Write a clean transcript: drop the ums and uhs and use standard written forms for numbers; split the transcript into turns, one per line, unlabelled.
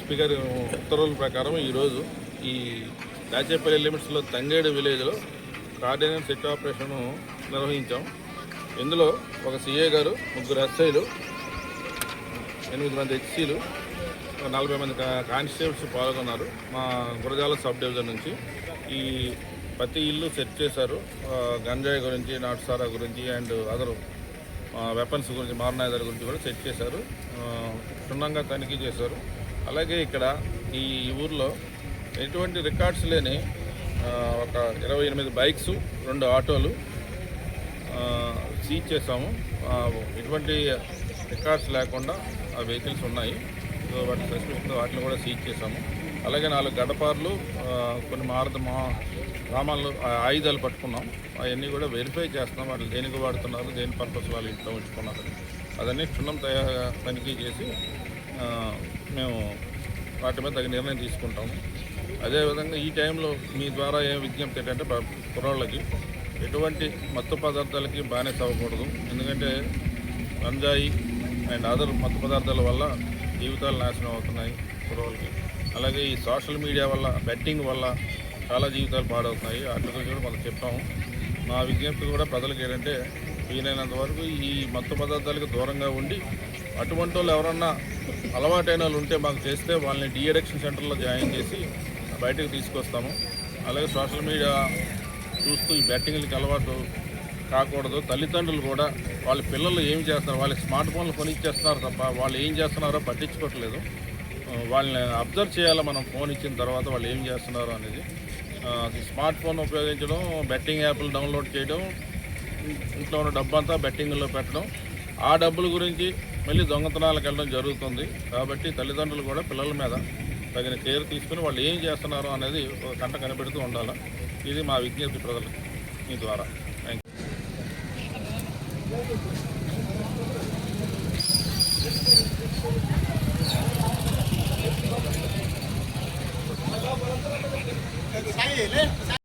SP గారి ఉత్తర్వుల ప్రకారం ఈరోజు ఈ దాచేపల్లి లిమిట్స్లో తంగేడు విలేజ్లో కార్డినెన్స్ సెట్ ఆపరేషన్ నిర్వహించాం. ఇందులో ఒక సిఏ గారు, 3 ఎస్ఐలు, 8 మంది హెచ్సీలు, 40 మంది కానిస్టేబుల్స్ పాల్గొన్నారు. మా గురజాల సబ్ డివిజన్ నుంచి ఈ ప్రతి ఇల్లు సెట్ చేశారు. గంజాయి గురించి, నాటుసారా గురించి అండ్ అదర్ వెపన్స్ గురించి, మారణాయుధాల గురించి కూడా సెట్ చేశారు. క్షుణ్ణంగా తనిఖీ చేశారు. అలాగే ఇక్కడ ఈ ఊర్లో ఎటువంటి రికార్డ్స్ లేని ఒక 28 బైక్స్, 2 ఆటోలు సీజ్ చేసాము. ఎటువంటి రికార్డ్స్ లేకుండా ఆ వెహికల్స్ ఉన్నాయి. సో వాటి సస్పెక్ట్ వాటిని కూడా సీజ్ చేసాము. అలాగే 4 గడపార్లు, కొన్ని గ్రామాల్లో ఆయుధాలు పట్టుకున్నాం. అవన్నీ కూడా వెరిఫై చేస్తున్నాం. వాళ్ళు దేనికి వాడుతున్నారు, దేని పర్పస్ వాళ్ళు ఇంట్లో ఉంచుకున్నారు, అదన్నీ క్షుణ్ణం తనిఖీ చేసి మేము వాటి మీద తగిన నిర్ణయం తీసుకుంటాము. అదేవిధంగా ఈ టైంలో మీ ద్వారా ఏం విజ్ఞప్తి ఏంటంటే, కుర్రాళ్ళకి ఎటువంటి మత్తు పదార్థాలకి బానిస అవ్వకూడదు. ఎందుకంటే గంజాయి అండ్ అదర్ మత్తు పదార్థాల వల్ల జీవితాలు నాశనం అవుతున్నాయి కుర్రోళ్ళకి. అలాగే ఈ సోషల్ మీడియా వల్ల, బెట్టింగ్ వల్ల చాలా జీవితాలు పాడవుతున్నాయి. వాటి గురించి కూడా మనం చెప్పాము. మా విజ్ఞప్తి కూడా ప్రజలకు ఏంటంటే, వీలైనంత వరకు ఈ మత్తు పదార్థాలకు దూరంగా ఉండి అటువంటి వాళ్ళు ఎవరన్నా అలవాటైన వాళ్ళు ఉంటే మాకు చేస్తే వాళ్ళని డీఅడిక్షన్ సెంటర్లో జాయిన్ చేసి బయటకు తీసుకొస్తాము. అలాగే సోషల్ మీడియా చూస్తూ ఈ బెట్టింగ్లకి అలవాటు కాకూడదు. తల్లిదండ్రులు కూడా వాళ్ళ పిల్లలు ఏం చేస్తున్నారు, వాళ్ళకి స్మార్ట్ ఫోన్లు కొనిచ్చేస్తున్నారు తప్ప వాళ్ళు ఏం చేస్తున్నారో పట్టించుకోవట్లేదు. వాళ్ళని అబ్జర్వ్ చేయాలి మనం, ఫోన్ ఇచ్చిన తర్వాత వాళ్ళు ఏం చేస్తున్నారు అనేది. స్మార్ట్ ఫోన్ ఉపయోగించడం, బెట్టింగ్ యాప్లు డౌన్లోడ్ చేయడం, ఇంట్లో ఉన్న డబ్బు అంతా బెట్టింగ్లో పెట్టడం, ఆ డబ్బుల గురించి మళ్ళీ దొంగతనాలకు వెళ్ళడం జరుగుతుంది. కాబట్టి తల్లిదండ్రులు కూడా పిల్లల మీద తగిన కేర్ తీసుకుని వాళ్ళు ఏం చేస్తున్నారో అనేది ఒక కంట కనిపెడుతూ ఉండాలి. ఇది మా విజ్ఞప్తి ప్రజలకు మీ ద్వారా. Thank you.